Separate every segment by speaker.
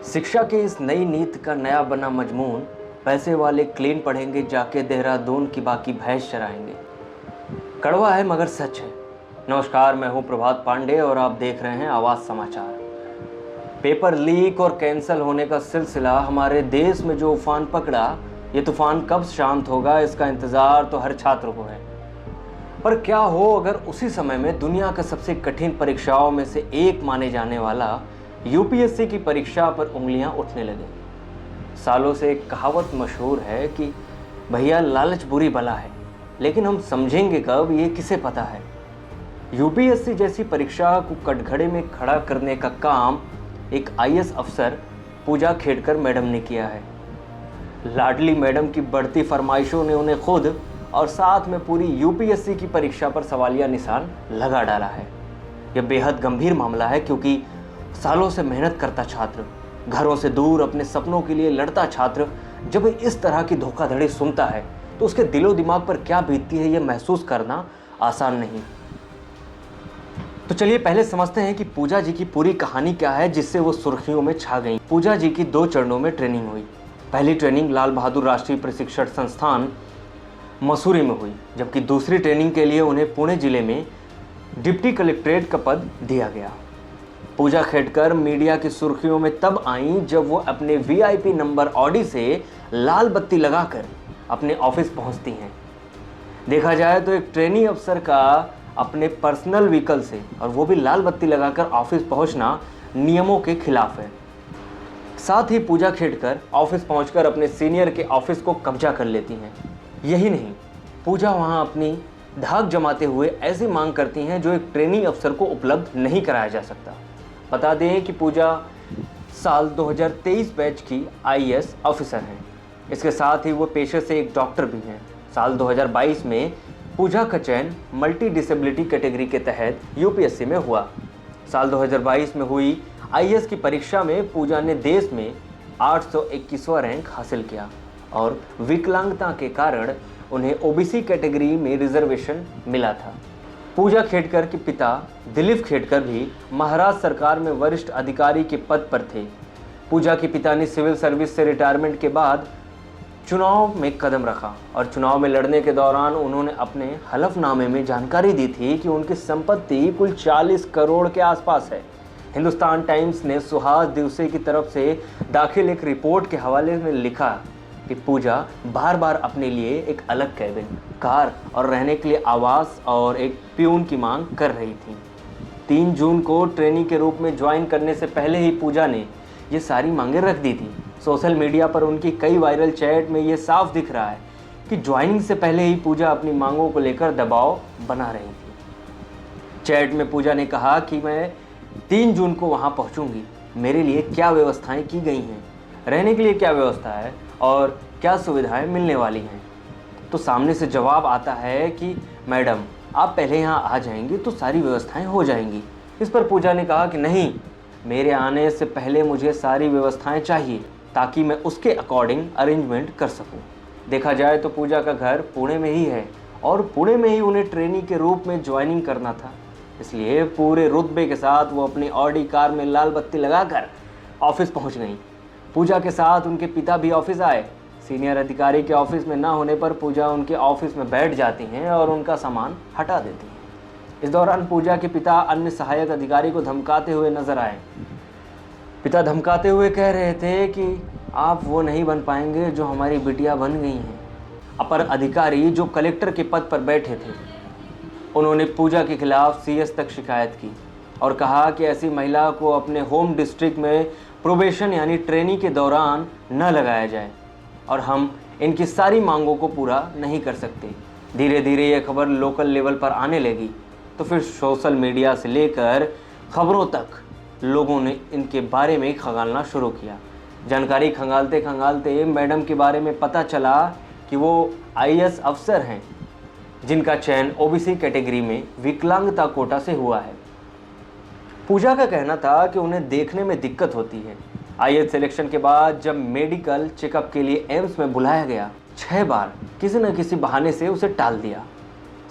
Speaker 1: शिक्षा की इस नई नीति का नया बना मजमून, पैसे वाले क्लीन पढ़ेंगे जाके देहरादून की बाकी भैंस चराएंगे। कड़वा है मगर सच है। नमस्कार, मैं हूं प्रभात पांडे और आप देख रहे हैं आवाज़ समाचार। पेपर लीक और कैंसिल होने का सिलसिला हमारे देश में जो उफान पकड़ा, ये तूफान कब शांत होगा इसका इंतज़ार तो हर छात्र को है। पर क्या हो अगर उसी समय में दुनिया का सबसे कठिन परीक्षाओं में से एक माने जाने वाला यूपीएससी की परीक्षा पर उंगलियां उठने लगे। सालों से एक कहावत मशहूर है कि भैया लालच बुरी बला है, लेकिन हम समझेंगे कब ये किसे पता है। यूपीएससी जैसी परीक्षा को कटघरे में खड़ा करने का काम एक आईएएस अफसर पूजा खेड़कर मैडम ने किया है। लाडली मैडम की बढ़ती फरमाइशों ने उन्हें खुद और साथ में पूरी यूपीएससी की परीक्षा पर सवालिया निशान लगा डाला है। यह बेहद गंभीर मामला है क्योंकि सालों से मेहनत करता छात्र, घरों से दूर अपने सपनों के लिए लड़ता छात्र जब इस तरह की धोखाधड़ी सुनता है तो उसके दिलो दिमाग पर क्या बीतती है यह महसूस करना आसान नहीं। तो चलिए पहले समझते हैं कि पूजा जी की पूरी कहानी क्या है जिससे वो सुर्खियों में छा गई। पूजा जी की 2 चरणों में ट्रेनिंग हुई। पहली ट्रेनिंग लाल बहादुर राष्ट्रीय प्रशिक्षण संस्थान मसूरी में हुई, जबकि दूसरी ट्रेनिंग के लिए उन्हें पुणे जिले में डिप्टी कलेक्ट्रेट का पद दिया गया। पूजा खेड़कर मीडिया की सुर्खियों में तब आईं जब वो अपने वीआईपी नंबर ऑडी से लाल बत्ती लगाकर अपने ऑफिस पहुंचती हैं। देखा जाए तो एक ट्रेनी अफसर का अपने पर्सनल व्हीकल से और वो भी लाल बत्ती लगाकर ऑफिस पहुंचना नियमों के खिलाफ है। साथ ही पूजा खेड़कर ऑफिस पहुंचकर अपने सीनियर के ऑफिस को कब्जा कर लेती हैं। यही नहीं, पूजा वहां अपनी धाक जमाते हुए ऐसी मांग करती हैं जो एक ट्रेनी अफसर को उपलब्ध नहीं कराया जा सकता। बता दें कि पूजा साल 2023 बैच की आईएएस ऑफिसर हैं। इसके साथ ही वो पेशे से एक डॉक्टर भी हैं। साल 2022 में पूजा का चयन मल्टी डिसेबिलिटी कैटेगरी के तहत यूपीएससी में हुआ। साल 2022 में हुई आईएएस की परीक्षा में पूजा ने देश में 821वां रैंक हासिल किया और विकलांगता के कारण उन्हें ओबीसी कैटेगरी में रिजर्वेशन मिला था। पूजा खेड़कर के पिता दिलीप खेड़कर भी महाराष्ट्र सरकार में वरिष्ठ अधिकारी के पद पर थे। पूजा के पिता ने सिविल सर्विस से रिटायरमेंट के बाद चुनाव में कदम रखा और चुनाव में लड़ने के दौरान उन्होंने अपने हलफनामे में जानकारी दी थी कि उनकी संपत्ति कुल 40 करोड़ के आसपास है। हिंदुस्तान टाइम्स ने सुहास दिवसे की तरफ से दाखिल एक रिपोर्ट के हवाले में लिखा कि पूजा बार बार अपने लिए एक अलग कैबिन, कार और रहने के लिए आवास और एक प्यून की मांग कर रही थी। 3 जून को ट्रेनी के रूप में ज्वाइन करने से पहले ही पूजा ने ये सारी मांगें रख दी थी। सोशल मीडिया पर उनकी कई वायरल चैट में ये साफ दिख रहा है कि ज्वाइनिंग से पहले ही पूजा अपनी मांगों को लेकर दबाव बना रही थी। चैट में पूजा ने कहा कि मैं 3 जून को वहाँ पहुँचूँगी, मेरे लिए क्या व्यवस्थाएँ की गई हैं, रहने के लिए क्या व्यवस्था है और क्या सुविधाएं मिलने वाली हैं। तो सामने से जवाब आता है कि मैडम आप पहले यहाँ आ जाएंगी तो सारी व्यवस्थाएं हो जाएंगी। इस पर पूजा ने कहा कि नहीं, मेरे आने से पहले मुझे सारी व्यवस्थाएं चाहिए ताकि मैं उसके अकॉर्डिंग अरेंजमेंट कर सकूं। देखा जाए तो पूजा का घर पुणे में ही है और पुणे में ही उन्हें ट्रेनी के रूप में ज्वाइनिंग करना था, इसलिए पूरे रुतबे के साथ वो अपनी ऑडी कार में लाल बत्ती लगाकर ऑफिस पहुँच गई। पूजा के साथ उनके पिता भी ऑफिस आए। सीनियर अधिकारी के ऑफिस में ना होने पर पूजा उनके ऑफिस में बैठ जाती हैं और उनका सामान हटा देती हैं। इस दौरान पूजा के पिता अन्य सहायक अधिकारी को धमकाते हुए नजर आए। पिता धमकाते हुए कह रहे थे कि आप वो नहीं बन पाएंगे जो हमारी बिटिया बन गई हैं। अपर अधिकारी जो कलेक्टर के पद पर बैठे थे, उन्होंने पूजा के खिलाफ सीएस तक शिकायत की और कहा कि ऐसी महिला को अपने होम डिस्ट्रिक्ट में प्रोबेशन यानी ट्रेनिंग के दौरान न लगाया जाए और हम इनकी सारी मांगों को पूरा नहीं कर सकते। धीरे धीरे ये खबर लोकल लेवल पर आने लगी तो फिर सोशल मीडिया से लेकर खबरों तक लोगों ने इनके बारे में खंगालना शुरू किया। जानकारी खंगालते खंगालते मैडम के बारे में पता चला कि वो आईएएस अफसर हैं जिनका चयन ओबीसी कैटेगरी में विकलांगता कोटा से हुआ है। पूजा का कहना था कि उन्हें देखने में दिक्कत होती है। आईएएस सिलेक्शन के बाद जब मेडिकल चेकअप के लिए एम्स में बुलाया गया, 6 बार किसी न किसी बहाने से उसे टाल दिया।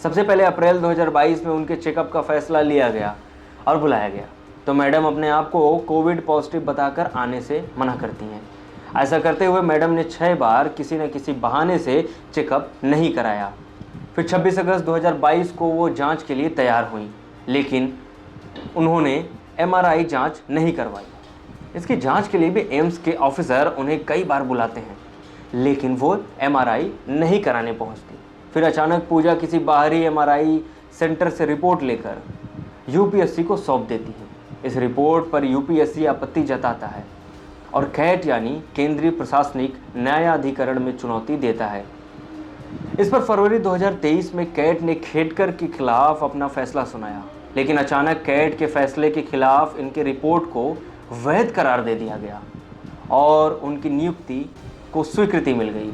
Speaker 1: सबसे पहले अप्रैल 2022 में उनके चेकअप का फैसला लिया गया और बुलाया गया। तो मैडम अपने आप को कोविड पॉजिटिव बताकर आने से मना करती हैं। ऐसा करते हुए मैडम ने 6 बार किसी न किसी बहाने से चेकअप नहीं कराया। फिर 26 अगस्त 2022 को वो जांच के लिए तैयार हुई, लेकिन उन्होंने एमआरआई जांच नहीं करवाई। इसकी जांच के लिए भी एम्स के ऑफिसर उन्हें कई बार बुलाते हैं, लेकिन वो एमआरआई नहीं कराने पहुंचती। फिर अचानक पूजा किसी बाहरी एमआरआई सेंटर से रिपोर्ट लेकर यूपीएससी को सौंप देती है। इस रिपोर्ट पर यूपीएससी आपत्ति जताता है और कैट यानी केंद्रीय प्रशासनिक न्यायाधिकरण में चुनौती देता है। इस पर फरवरी 2023 में कैट ने खेडकर के खिलाफ अपना फैसला सुनाया, लेकिन अचानक कैट के फैसले के खिलाफ इनके रिपोर्ट को वैध करार दे दिया गया और उनकी नियुक्ति को स्वीकृति मिल गई,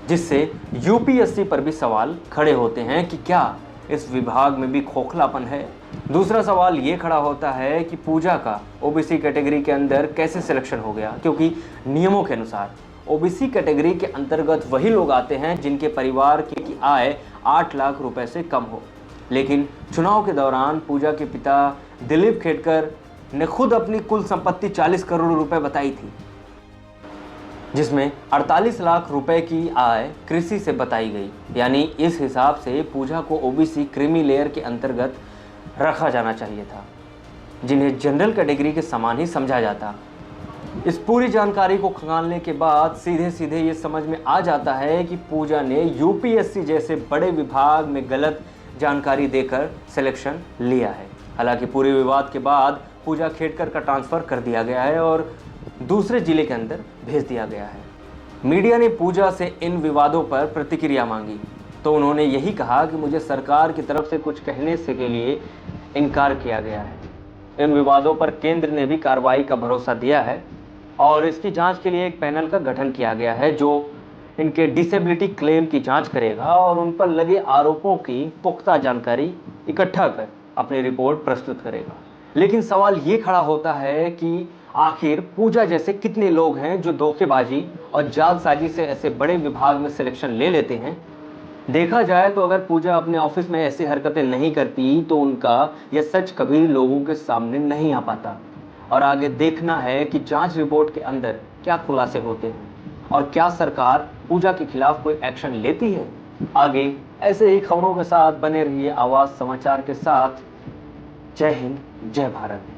Speaker 1: जिससे यूपीएससी पर भी सवाल खड़े होते हैं कि क्या इस विभाग में भी खोखलापन है। दूसरा सवाल ये खड़ा होता है कि पूजा का ओबीसी कैटेगरी के अंदर कैसे सिलेक्शन हो गया, क्योंकि नियमों के अनुसार ओबीसी कैटेगरी के अंतर्गत वही लोग आते हैं जिनके परिवार की आय 8 लाख रुपए से कम हो। लेकिन चुनाव के दौरान पूजा के पिता दिलीप खेडकर ने खुद अपनी कुल संपत्ति 40 करोड़ रुपए बताई थी, जिसमें 48 लाख रुपए की आय कृषि से बताई गई। यानी इस हिसाब से पूजा को ओबीसी क्रीमी लेयर के अंतर्गत रखा जाना चाहिए था, जिन्हें जनरल कैटेगरी के समान ही समझा जाता। इस पूरी जानकारी को खंगालने के बाद सीधे सीधे ये समझ में आ जाता है कि पूजा ने यूपीएससी जैसे बड़े विभाग में गलत जानकारी देकर सिलेक्शन लिया है। हालांकि पूरे विवाद के बाद पूजा खेडकर का ट्रांसफ़र कर दिया गया है और दूसरे जिले के अंदर भेज दिया गया है। मीडिया ने पूजा से इन विवादों पर प्रतिक्रिया मांगी तो उन्होंने यही कहा कि मुझे सरकार की तरफ से कुछ कहने से के लिए इनकार किया गया है। इन विवादों पर केंद्र ने भी कार्रवाई का भरोसा दिया है और इसकी जांच के लिए एक पैनल का गठन किया गया है जो इनके डिसेबिलिटी क्लेम की जांच करेगा और उन पर लगे आरोपों की पुख्ता जानकारी इकट्ठा कर अपनी रिपोर्ट प्रस्तुत करेगा। लेकिन सवाल ये खड़ा होता है कि आखिर पूजा जैसे कितने लोग हैं जो धोखेबाजी और जालसाजी से ऐसे बड़े विभाग में सिलेक्शन ले लेते हैं। देखा जाए तो अगर पूजा अपने ऑफिस में ऐसी हरकतें नहीं करती तो उनका यह सच कभी लोगों के सामने नहीं आ पाता। और आगे देखना है कि जांच रिपोर्ट के अंदर क्या खुलासे होते हैं और क्या सरकार पूजा के खिलाफ कोई एक्शन लेती है। आगे ऐसे ही खबरों के साथ बने रहिए आवाज समाचार के साथ। जय हिंद, जय भारत।